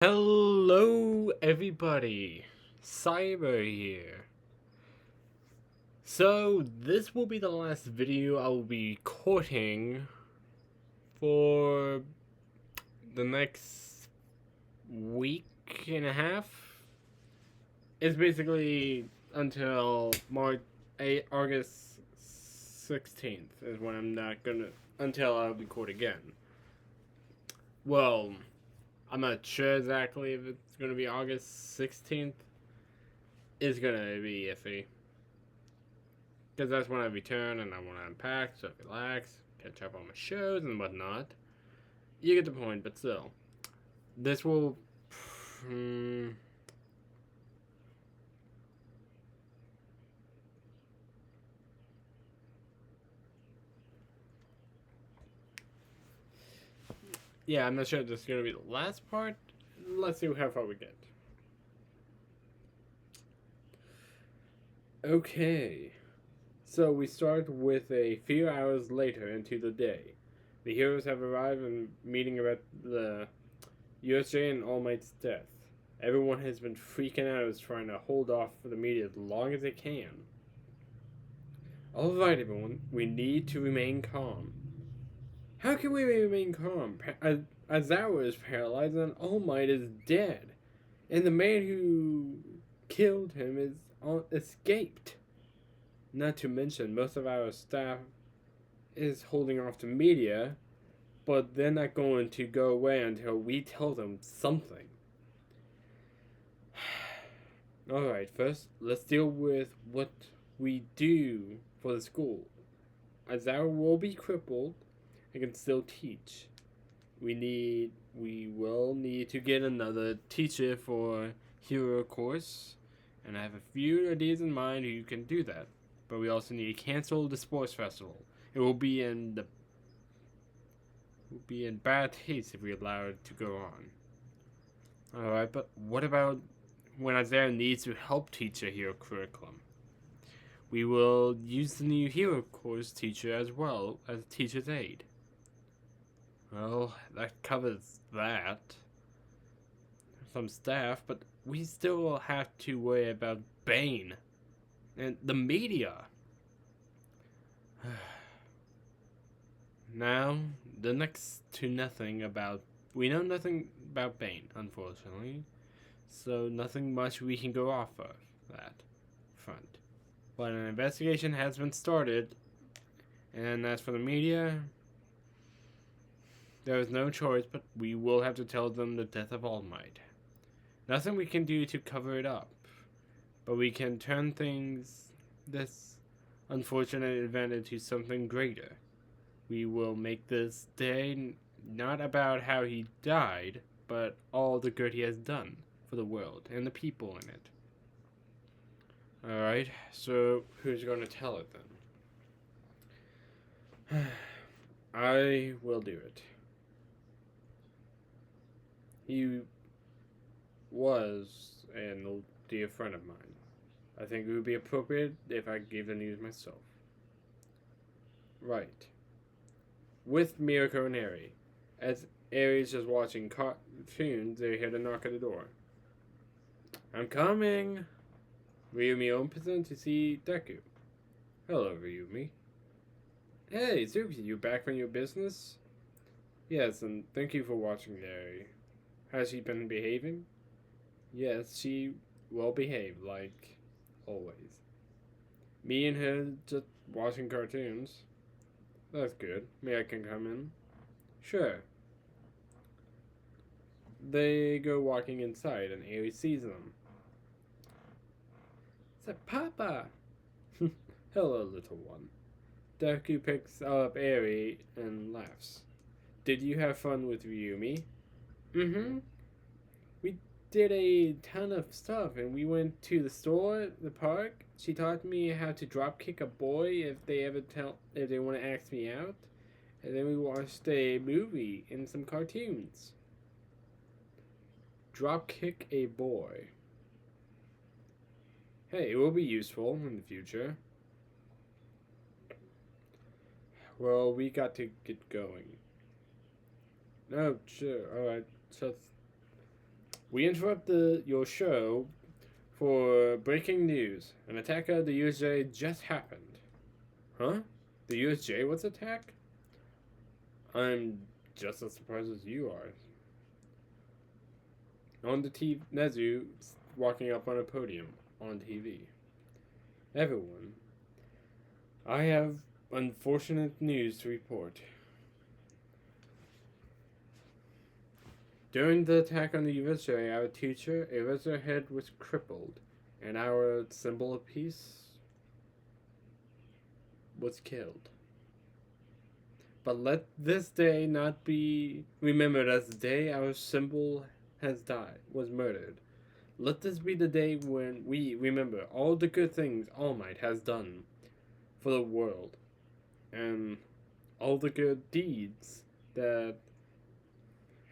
Hello, everybody. Cyber here. So, this will be the last video I will be recording for the next week and a half. It's basically until August 16th is when I'm not gonna, until I record again. Well, I'm not sure exactly if it's gonna be August 16th. It's gonna be iffy. Because that's when I return and I want to unpack, so relax, catch up on my shows and whatnot. You get the point, but still. This will. Hmm, yeah, I'm not sure if this is going to be the last part. Let's see how far we get. Okay. So we start with a few hours later into the day. The heroes have arrived and meeting about the USJ and All Might's death. Everyone has been freaking out trying to hold off for the media as long as they can. Alright, everyone, we need to remain calm. How can we remain calm? Azawa is paralyzed and All Might is dead. And the man who killed him is escaped. Not to mention, most of our staff is holding off the media, but they're not going to go away until we tell them something. Alright, first, let's deal with what we do for the school. Azawa will be crippled and can still teach. We will need to get another teacher for hero course, and I have a few ideas in mind who can do that. But we also need to cancel the sports festival. It will be in bad taste if we allow it to go on. Alright, but what about when Isaiah needs to help teach a hero curriculum? We will use the new hero course teacher as well as a teacher's aide. Well, that covers that. Some staff, but we still have to worry about Bane and the media. Now, the next to nothing about. We know nothing about Bane, unfortunately, so nothing much we can go off of that front. But an investigation has been started, and as for the media, there is no choice, but we will have to tell them the death of All Might. Nothing we can do to cover it up, but we can turn this unfortunate event into something greater. We will make this day not about how he died, but all the good he has done for the world and the people in it. Alright, so who's going to tell it then? I will do it. He was an dear friend of mine. I think it would be appropriate if I gave the news myself. Right. With Mirko and Eri. As Eri's just watching cartoons, they hear a knock at the door. I'm coming! Ryumi opens in to see Deku. Hello, Ryumi. Hey, Zuki, you back from your business? Yes, and thank you for watching Eri. Has she been behaving? Yes, she well behaved, like always. Me and her just watching cartoons. That's good. May I can come in? Sure. They go walking inside, and Eri sees them. It's a Papa! Hello, little one. Deku picks up Eri and laughs. Did you have fun with Ryumi? Mm-hmm. We did a ton of stuff, and we went to the store, the park. She taught me how to drop kick a boy if they want to ask me out. And then we watched a movie and some cartoons. Drop kick a boy. Hey, it will be useful in the future. Well, we got to get going. No, sure, alright. We interrupt your show for breaking news. An attack at the USJ just happened. Huh? The USJ was attacked? I'm just as surprised as you are. On the TV, Nezu walking up on a podium on TV. Everyone, I have unfortunate news to report. During the attack on the USJ, our teacher, Eraserhead, was crippled, and our symbol of peace was killed. But let this day not be remembered as the day our symbol was murdered. Let this be the day when we remember all the good things All Might has done for the world, and all the good deeds that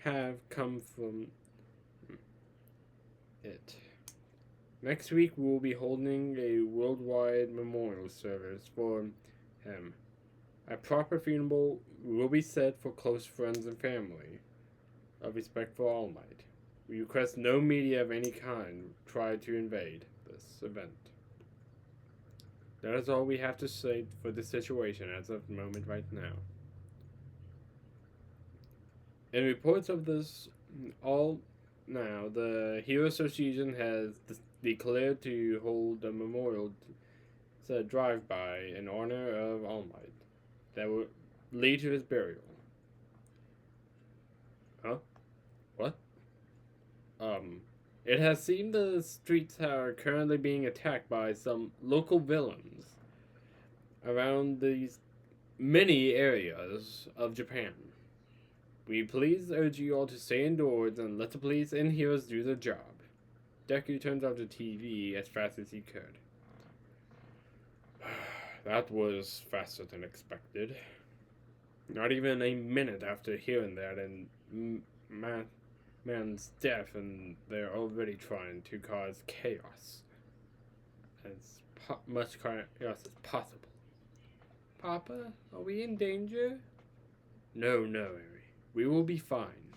have come from it. Next week, we will be holding a worldwide memorial service for him. A proper funeral will be set for close friends and family, of respect for All Might. We request no media of any kind try to invade this event. That is all we have to say for this situation as of the moment right now. In reports of this all now, the Hero Association has declared to hold a memorial drive-by in honor of All Might that will lead to his burial. Huh? What? It has seemed the streets are currently being attacked by some local villains around these many areas of Japan. We please urge you all to stay indoors and let the police and heroes do their job. Deku turns off the TV as fast as he could. That was faster than expected. Not even a minute after hearing that, and man's death, and they're already trying to cause chaos. As much chaos as possible. Papa, are we in danger? No, Eri. We will be fine.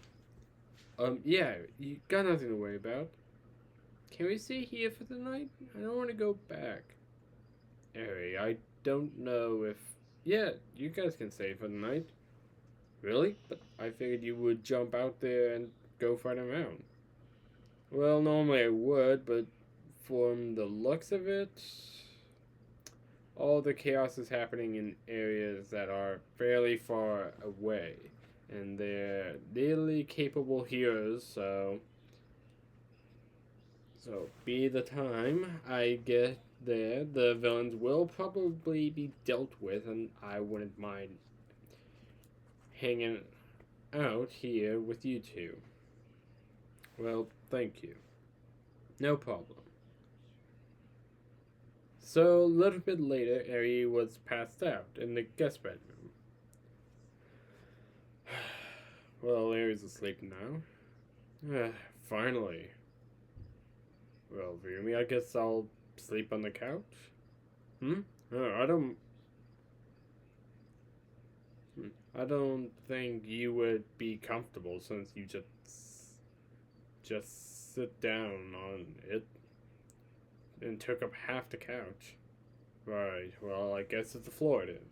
Yeah, you got nothing to worry about. Can we stay here for the night? I don't want to go back. Eri, I don't know if... Yeah, you guys can stay for the night. Really? But I figured you would jump out there and go fight him out. Well, normally I would, but from the looks of it, all the chaos is happening in areas that are fairly far away. And they're really capable heroes, so be the time I get there, the villains will probably be dealt with, and I wouldn't mind hanging out here with you two. Well, thank you. No problem. So, a little bit later, Eri was passed out in the guest bedroom. Well, Eri's asleep now. Finally. Well, Rumi, I guess I'll sleep on the couch? I don't think you would be comfortable since you just sit down on it and took up half the couch. Right, well, I guess it's the floor then.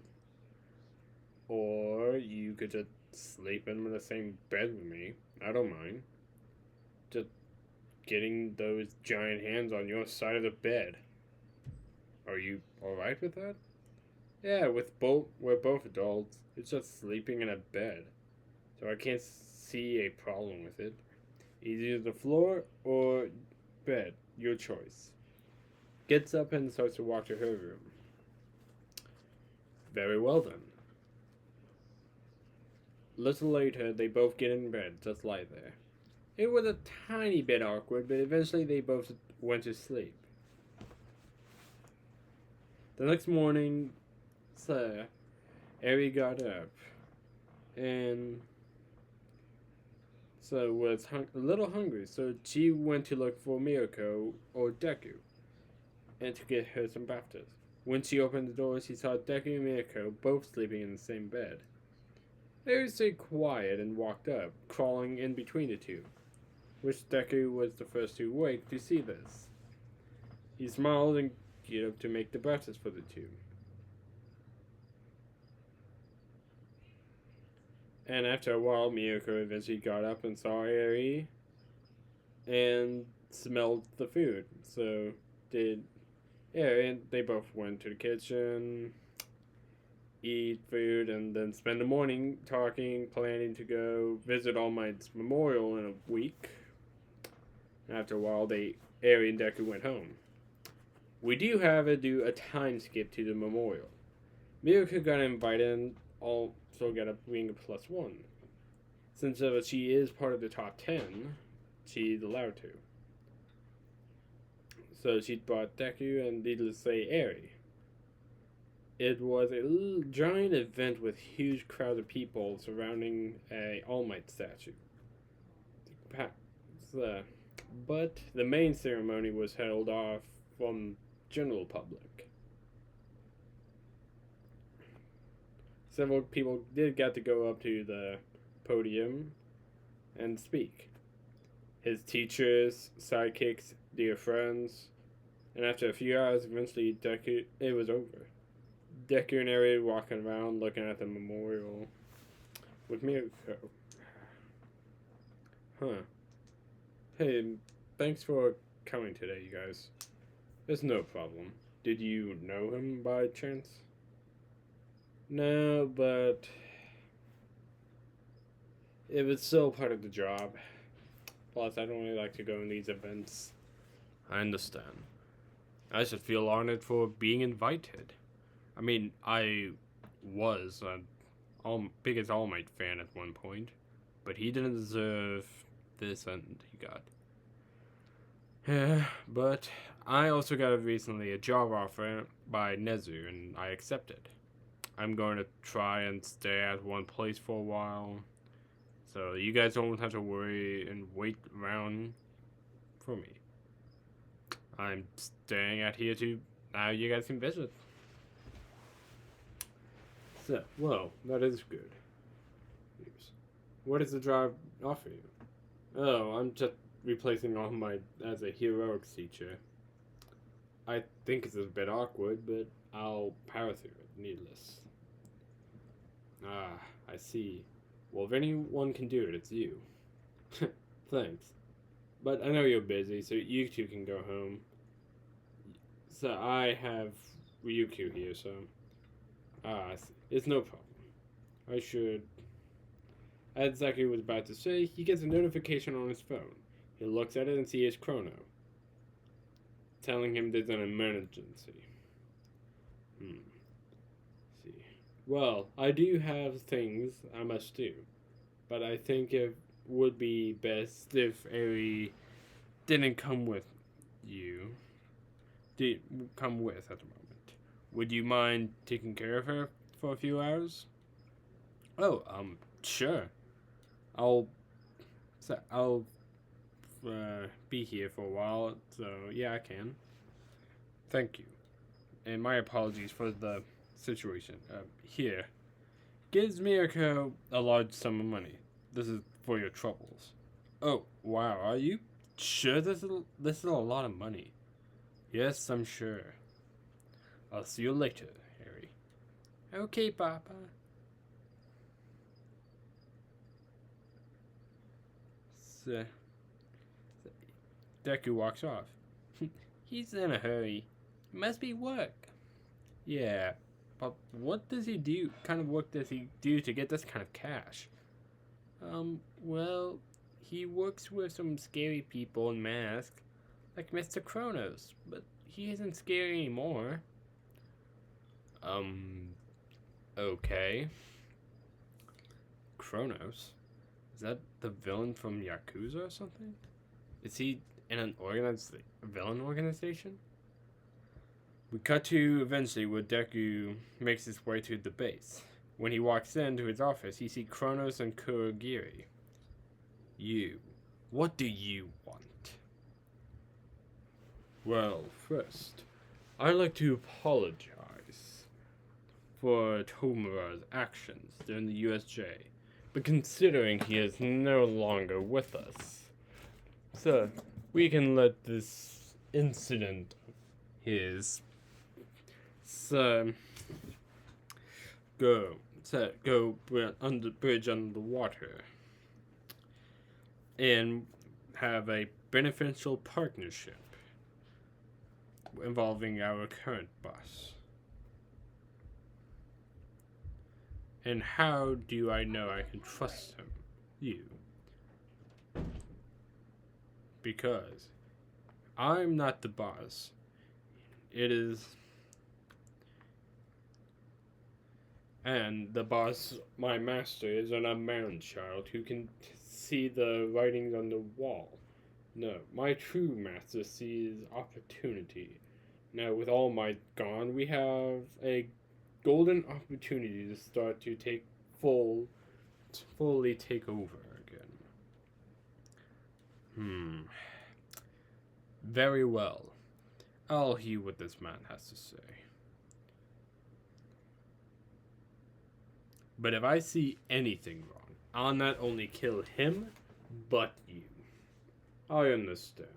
Or you could just sleep in the same bed with me. I don't mind. Just getting those giant hands on your side of the bed. Are you alright with that? Yeah, we're both adults. It's just sleeping in a bed. So I can't see a problem with it. Either the floor or bed. Your choice. Gets up and starts to walk to her room. Very well then. Little later, they both get in bed, just lie there. It was a tiny bit awkward, but eventually they both went to sleep. The next morning, Eri got up, and was a little hungry, so she went to look for Miyako or Deku, and to get her some breakfast. When she opened the door, she saw Deku and Miyako both sleeping in the same bed. Eri stayed quiet and walked up, crawling in between the two. Wish Deku was the first to wake to see this. He smiled and geared up to make the breakfast for the two. And after a while, Miyako eventually got up and saw Eri and smelled the food. So did Eri, and they both went to the kitchen, eat food, and then spend the morning talking, planning to go visit All Might's memorial in a week. After a while, Eri and Deku went home. We do have to do a time skip to the memorial. Miyako got invited and also got a being a +1. Since she is part of the top 10, she's allowed to. So she brought Deku and, needless to say, Eri. It was a giant event with huge crowds of people surrounding a All Might statue. But the main ceremony was held off from general public. Several people did get to go up to the podium and speak. His teachers, sidekicks, dear friends, and after a few hours, eventually it was over. Deku and Eri walking around looking at the memorial with Miyako. Huh. Hey, thanks for coming today, you guys. There's no problem. Did you know him by chance? No, but it was still part of the job. Plus, I don't really like to go in these events. I understand. I should feel honored for being invited. I mean, I was a biggest All Might fan at one point, but he didn't deserve this end he got. Yeah, but I also got recently a job offer by Nezu, and I accepted. I'm going to try and stay at one place for a while, so you guys don't have to worry and wait around for me. I'm staying out here too. Now you guys can visit. So, well, that is good news. What does the job offer you? Oh, I'm just replacing All Might as a heroics teacher. I think it's a bit awkward, but I'll power through it, needless. Ah, I see. Well, if anyone can do it, it's you. Thanks. But I know you're busy, so you two can go home. So I have Ryukyu here, so... I see. It's no problem. I should... As Zaki was about to say, he gets a notification on his phone. He looks at it and sees Chrono, telling him there's an emergency. See. Well, I do have things I must do, but I think it would be best if Eri didn't come with you. Didn't come with at the moment. Would you mind taking care of her for a few hours? Oh, sure. I'll be here for a while, so yeah, I can. Thank you. And my apologies for the situation. Here. Gives Miyako a large sum of money. This is for your troubles. Oh, wow, are you sure this is a lot of money? Yes, I'm sure. I'll see you later, Harry. Okay, Papa. So, Deku walks off. He's in a hurry. It must be work. Yeah, but what does he do? Kind of work does he do to get this kind of cash? Well, he works with some scary people in masks, like Mr. Kronos, but he isn't scary anymore. Okay. Kronos? Is that the villain from Yakuza or something? Is he in an villain organization? We cut to eventually where Deku makes his way to the base. When he walks into his office, he sees Kronos and Kurogiri. What do you want? Well, first, I'd like to apologize for Tomura's actions during the USJ, but considering he is no longer with us, So, we can let this incident of his so go bridge under the water and have a beneficial partnership involving our current boss. And how do I know I can trust him? You. Because I'm not the boss. It is. And the boss, my master, is an unmarried child who can see the writings on the wall. No, my true master sees opportunity. Now, with All Might gone, we have a golden opportunity to start to fully take over again. Very well. I'll hear what this man has to say. But if I see anything wrong, I'll not only kill him, but you. I understand.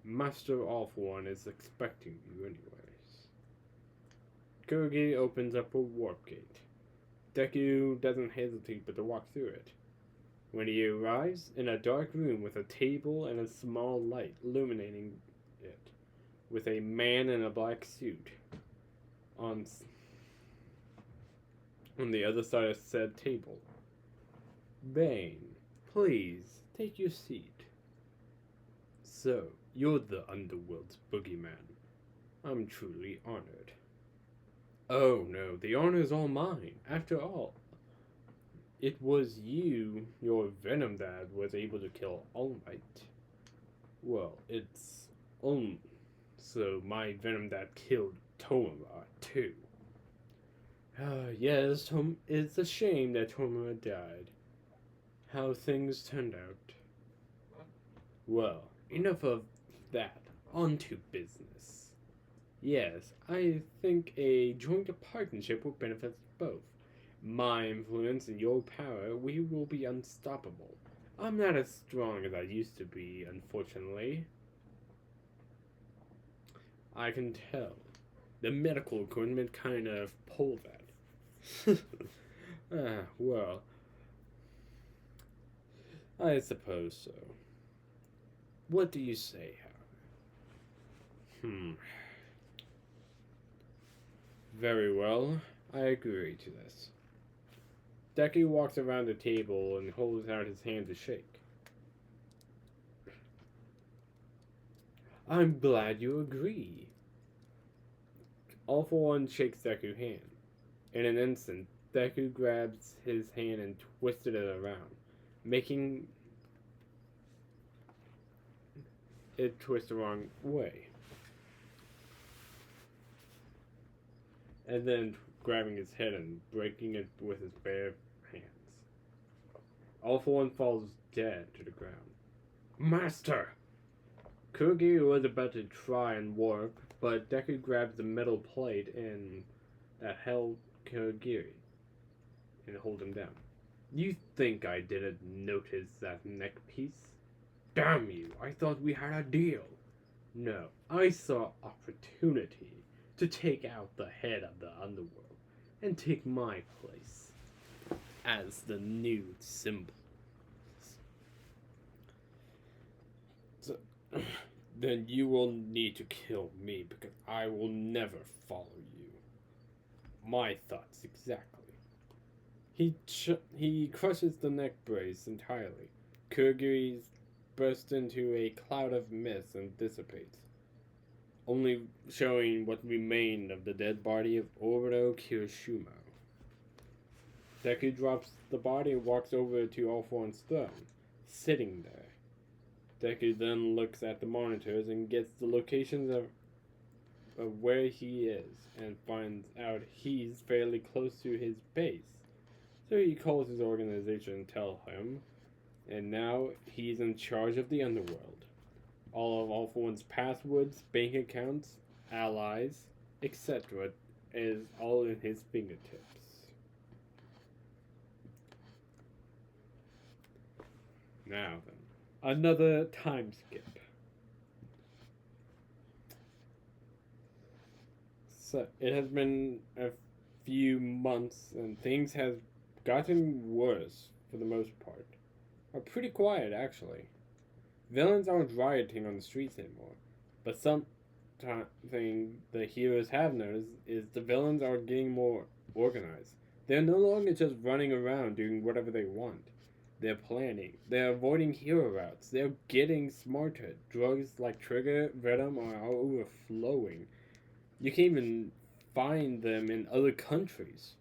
Master Awful One is expecting you anyways. Kurgi opens up a warp gate. Deku doesn't hesitate but to walk through it. When he arrives in a dark room with a table and a small light illuminating it, with a man in a black suit on the other side of said table. Bane, please take your seat. So, you're the underworld's boogeyman. I'm truly honored. Oh no, the honor is all mine. After all, it was you, your Venom Dad, was able to kill All Might. Well, it's so my Venom Dad killed Tomura too. Yes, it's a shame that Tomura died. How things turned out. Well, enough of that. On to business. Yes, I think a joint partnership will benefit both. My influence and your power, we will be unstoppable. I'm not as strong as I used to be, unfortunately. I can tell. The medical equipment kind of pulled that. Well, I suppose so. What do you say, Howard? Very well, I agree to this. Deku walks around the table and holds out his hand to shake. I'm glad you agree. All for One shakes Deku's hand. In an instant, Deku grabs his hand and twisted it around, making it twist the wrong way. And then grabbing his head and breaking it with his bare hands. All for One falls dead to the ground. Master! Kurgi was about to try and warp, but Deku grabs the metal plate and that held Kurgiri and hold him down. You think I didn't notice that neck piece? Damn you, I thought we had a deal. No, I saw opportunity to take out the head of the underworld and take my place as the new symbol. So, then you will need to kill me because I will never follow you. My thoughts exactly. He crushes the neck brace entirely. Kurgiri bursts into a cloud of mist and dissipates, only showing what remained of the dead body of Obito Kirishima. Deku drops the body and walks over to All For One's throne, sitting there. Deku then looks at the monitors and gets the locations of where he is and finds out he's fairly close to his base. So he calls his organization and tells him, and now he's in charge of the underworld. All For One's passwords, bank accounts, allies, etc. is all in his fingertips. Now then, Another time skip. So it has been a few months and things have gotten worse for the most part. Are pretty quiet actually. Villains aren't rioting on the streets anymore. But something the heroes have noticed is the villains are getting more organized. They're no longer just running around doing whatever they want. They're planning. They're avoiding hero routes. They're getting smarter. Drugs like Trigger, Venom are overflowing. You can even find them in other countries.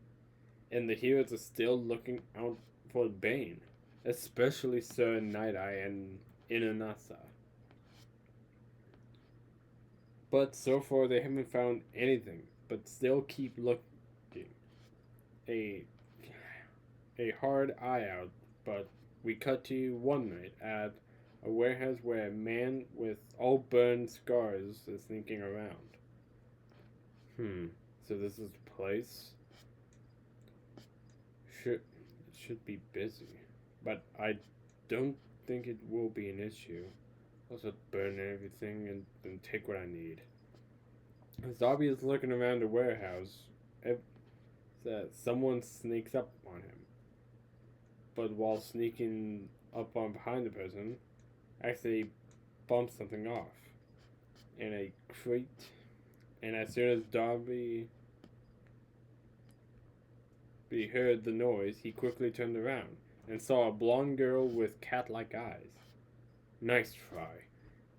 And the heroes are still looking out for Bane. Especially Sir Night Eye and Inanasa. But so far they haven't found anything, but still keep looking. A a hard eye out, but we cut to one night at a warehouse where a man with all burned scars is sneaking around. So this is the place? Should be busy. But I don't think it will be an issue. I'll just burn everything and take what I need. Zabi is looking around the warehouse. Someone sneaks up on him. But while sneaking up on behind the person, actually bumps something off. In a crate. And as soon as Darby heard the noise, he quickly turned around and saw a blonde girl with cat-like eyes. Nice try.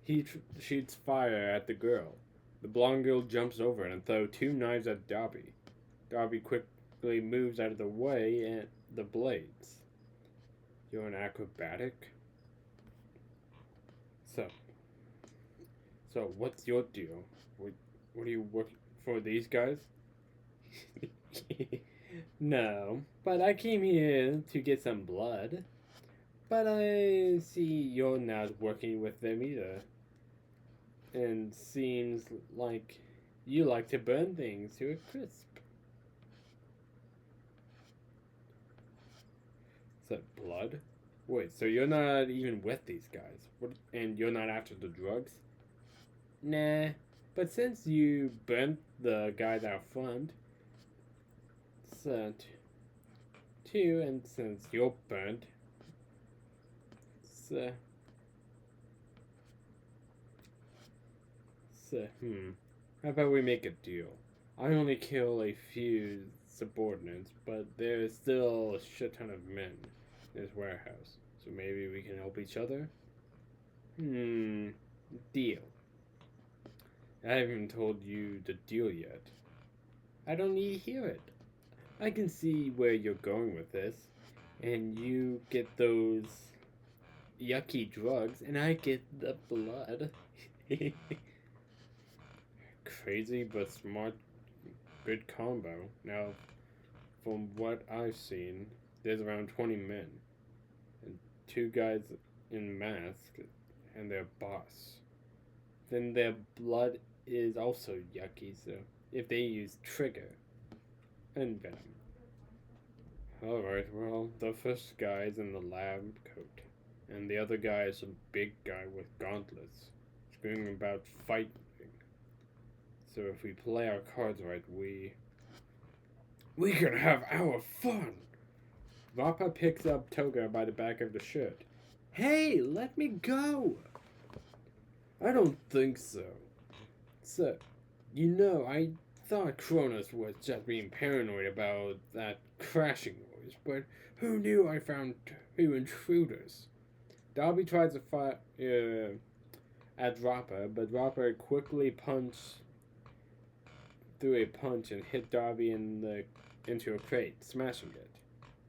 He shoots fire at the girl. The blonde girl jumps over and throws 2 knives at Darby. Darby quickly moves out of the way and the blades. You're an acrobatic? So what's your deal? What are you working for these guys? No, but I came here to get some blood. But I see you're not working with them either. And seems like you like to burn things to a crisp. Is that blood? Wait, so you're not even with these guys? And you're not after the drugs? Nah, but since you burnt the guys out front, so too, and since you're burnt, so how about we make a deal? I only kill a few subordinates, but there's still a shit ton of men in this warehouse. So maybe we can help each other? Deal. I haven't even told you the deal yet. I don't need to hear it. I can see where you're going with this. And you get those yucky drugs, and I get the blood. Crazy but smart, good combo. Now, from what I've seen, there's around 20 men. And 2 guys in masks, and their boss. Then their blood is also yucky, so if they use Trigger and Venom. Alright, well, the first guy is in the lab coat, and the other guy is a big guy with gauntlets, screaming about fighting. So if we play our cards right, we can have our fun! Vappa picks up Toga by the back of the shirt. Hey, let me go! I don't think so. So, I thought Cronus was just being paranoid about that crashing noise, but who knew I found 2 intruders? Darby tries to fight at Rappa, but Rappa quickly threw a punch and hit Darby into a crate, smashing it.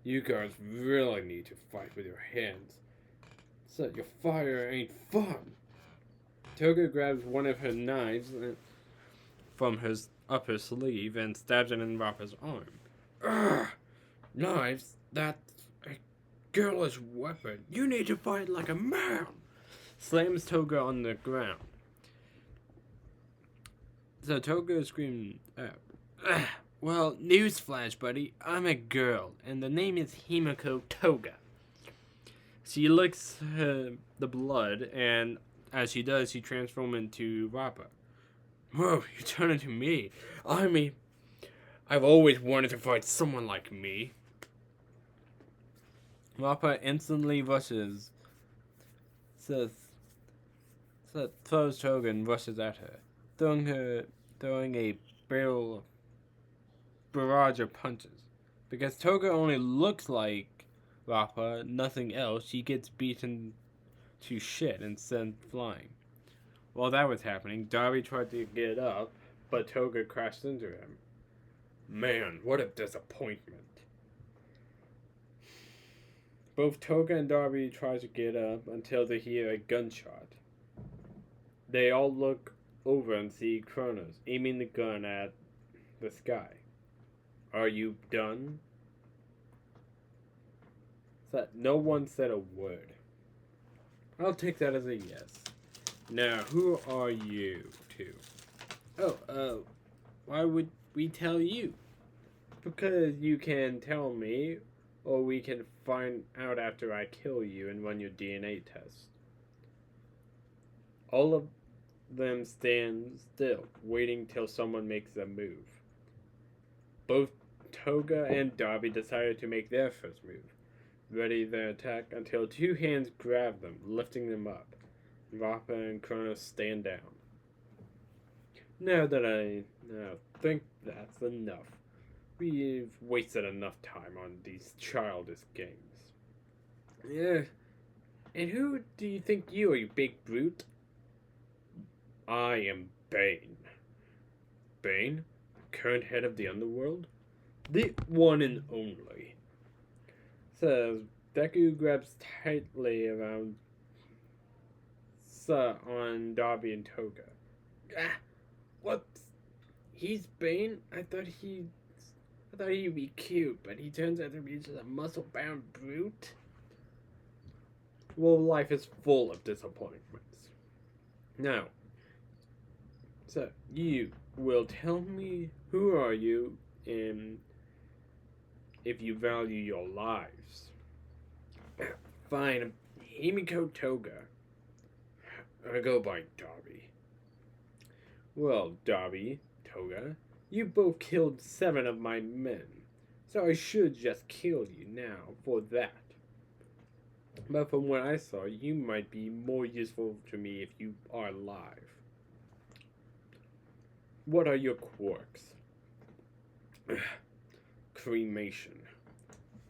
You guys really need to fight with your hands. So your fire ain't fun. Toga grabs one of her knives from up her sleeve and stabs it in Rappa's arm. Ugh! Knives? That's a girlish weapon. You need to fight like a man! Slams Toga on the ground. So Toga screams, well, newsflash, buddy. I'm a girl, and the name is Himiko Toga. She licks the blood, and as she does, she transforms into Rappa. Whoa, you turn into me. I mean, I've always wanted to fight someone like me. Rappa instantly rushes, says, throws Toga and rushes at her, throwing a barrage of punches. Because Toga only looks like Rappa, nothing else, she gets beaten to shit and sent flying. While that was happening, Darby tried to get up, but Toga crashed into him. Man, what a disappointment. Both Toga and Darby try to get up until they hear a gunshot. They all look over and see Kronos aiming the gun at the sky. Are you done? So no one said a word. I'll take that as a yes. Now, who are you two? Why would we tell you? Because you can tell me, or we can find out after I kill you and run your DNA test. All of them stand still, waiting till someone makes a move. Both Toga and Darby decided to make their first move, ready their attack until two hands grab them, lifting them up. Rappa and Kronos stand down. Now think that's enough. We've wasted enough time on these childish games. Yeah. And who do you think you are, you big brute? I am Bane. Bane? Current head of the underworld? The one and only. So, Deku grabs tightly around on Darby and Toga. Ah, what? He's Bane? I thought he'd be cute, but he turns out to be just a muscle-bound brute. Well, life is full of disappointments. Now, so you will tell me who are you and if you value your lives. Fine, Himiko Toga. I go by Darby. Well, Darby, Toga, you both killed 7 of my men, so I should just kill you now for that. But from what I saw, you might be more useful to me if you are alive. What are your quirks? Cremation.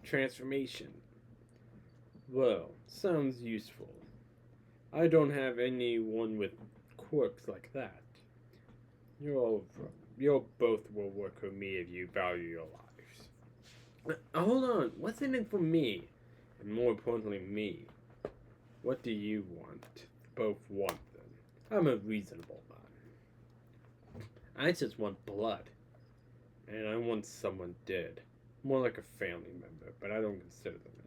Transformation. Well, sounds useful. I don't have anyone with quirks like that. You both will work with me if you value your lives. Hold on, what's in it for me? And more importantly, me. What do you want? Both want them. I'm a reasonable man. I just want blood. And I want someone dead. More like a family member, but I don't consider them in.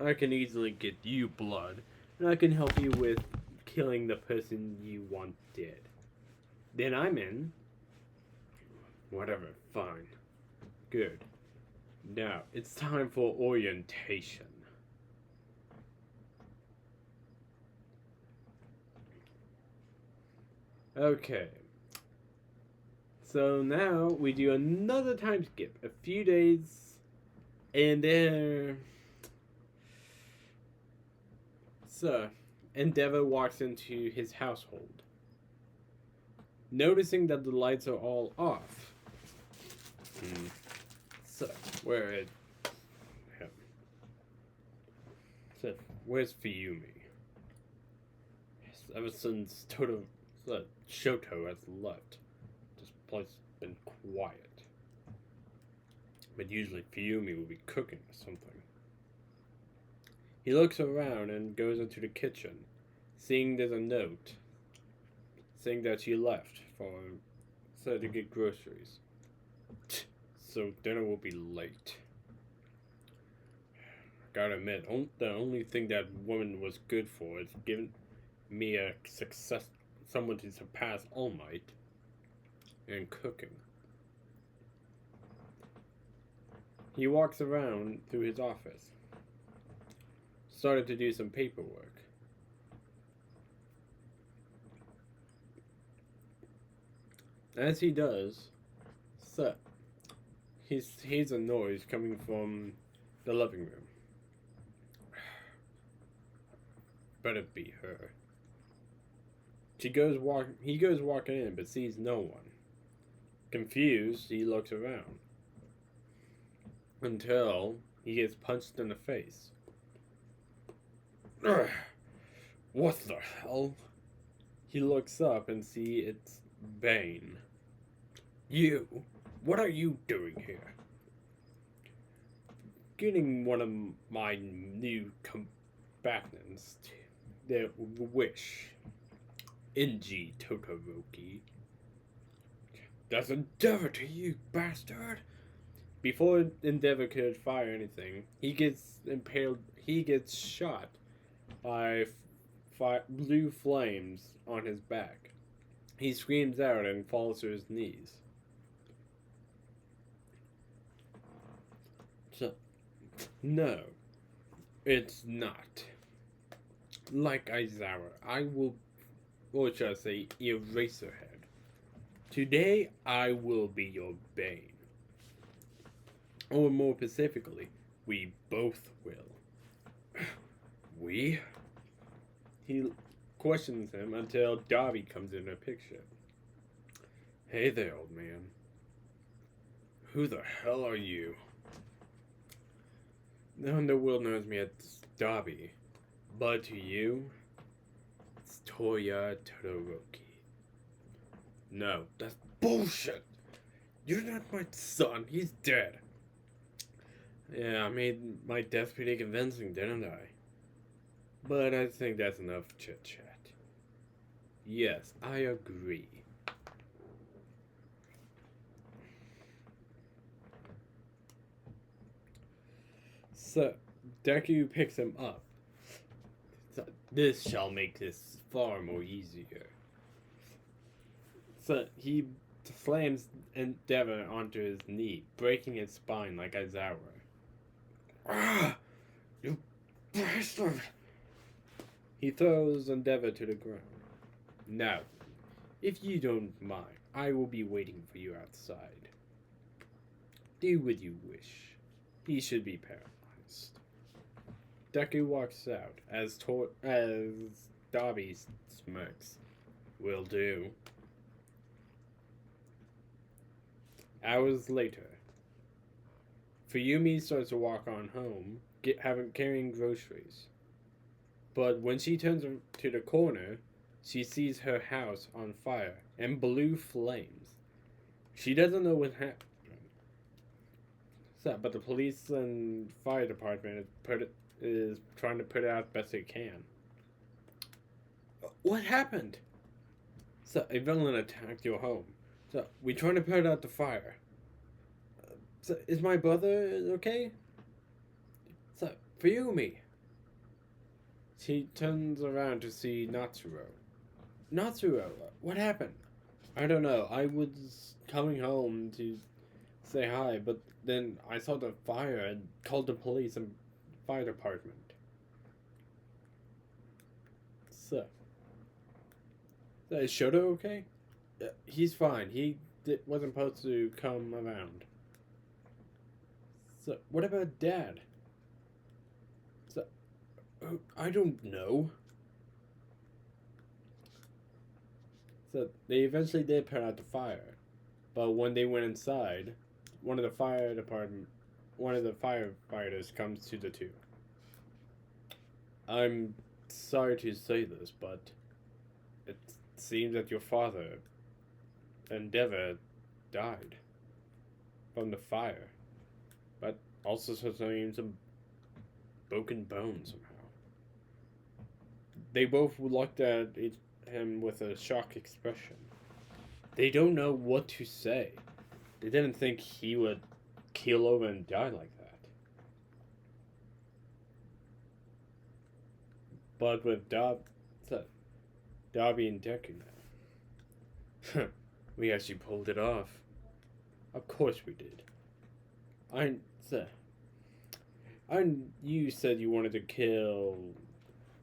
I can easily get you blood, and I can help you with killing the person you want dead. Then I'm in. Whatever, fine. Good. Now, it's time for orientation. Okay. So now we do another time skip. A few days. And then... So, Endeavor walks into his household. Noticing that the lights are all off. So, where is him? So, where's Fuyumi? Ever since Shoto has left, this place has been quiet. But usually Fuyumi will be cooking or something. He looks around and goes into the kitchen, seeing there's a note saying that she left to get groceries. So dinner will be late. Gotta admit, the only thing that woman was good for is giving me someone to surpass All Might, and cooking. He walks around through his office. started to do some paperwork. As he does, so he hears a noise coming from the living room. Better be her. He goes walking in, but sees no one. Confused, he looks around until he gets punched in the face. Ugh, what the hell? He looks up and sees it's Bane. You, what are you doing here? Getting one of my new combatants, their wish. Inji Todoroki. That's Endeavor to you, bastard! Before Endeavor could fire anything, he gets impaled. He gets shot by blue flames on his back. He screams out and falls to his knees. So, no, it's not. Like Aizawa, I will, or should I say, Eraserhead. Today, I will be your bane. Or more specifically, we both will. We? He questions him until Dabi comes in the picture. Hey there, old man. Who the hell are you? No one in the world knows me as Dabi. But to you, it's Toya Todoroki. No, that's bullshit. You're not my son. He's dead. Yeah, I made my death pretty convincing, didn't I? But I think that's enough chit-chat. Yes, I agree. So, Deku picks him up. So, this shall make this far more easier. So, he slams Endeavor onto his knee, breaking his spine like Aizawa. Ah! You bastard! He throws Endeavor to the ground. Now, if you don't mind, I will be waiting for you outside. Do what you wish. He should be paralyzed. Deku walks out as Dabi smirks. Will do. Hours later, Fuyumi starts to walk on home, carrying groceries. But when she turns to the corner, she sees her house on fire and blue flames. She doesn't know what happened. So, but the police and fire department is trying to put it out best they can. What happened? So, a villain attacked your home. So, we're trying to put out the fire. So, is my brother okay? So, Fuyumi. She turns around to see Natsuro. Natsuro, what happened? I don't know. I was coming home to say hi, but then I saw the fire and called the police and fire department. So, is Shoto okay? He's fine. He wasn't supposed to come around. So, what about Dad? So, I don't know. So, they eventually did put out the fire. But when they went inside, one of the firefighters comes to the two. I'm sorry to say this, but it seems that your father, Endeavor, died from the fire. But also sustained some broken bones somehow. They both looked at him with a shocked expression. They don't know what to say. They didn't think he would keel over and die like that. But with Dabi and Deku now, we actually pulled it off. Of course we did. You said you wanted to kill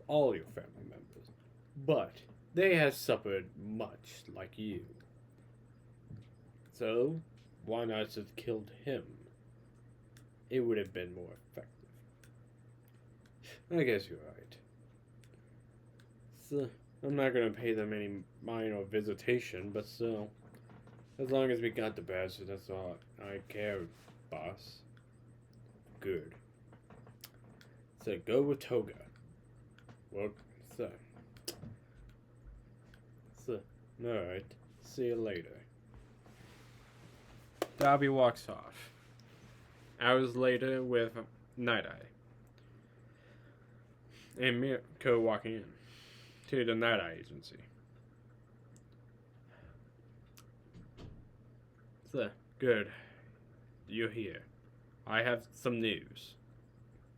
all your family members, but they have suffered much like you. So, why not just killed him? It would have been more effective. I guess you're right. So, I'm not gonna pay them any mind or visitation, but still. As long as we got the bastard, that's all I care, boss. Good. So, go with Toga. Well, so. Alright. See you later. Dobby walks off. Hours later with Night Eye. And Mirko walking in to the Night Eye agency. So, good. You're here. I have some news.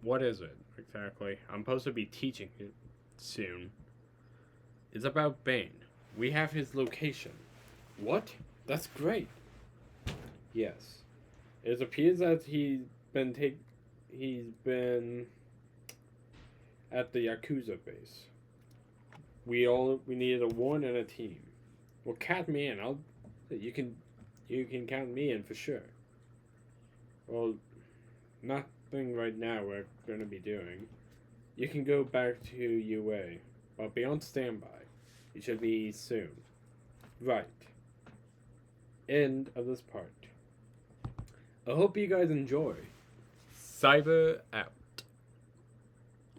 What is it, exactly? I'm supposed to be teaching it soon. It's about Bane. We have his location. What? That's great. Yes. It appears that he's been at the Yakuza base. We needed a one and a team. Well, count me in. You can count me in for sure. Well, nothing right now we're going to be doing. You can go back to UA, but be on standby. It should be soon. Right. End of this part. I hope you guys enjoy. Cyber out.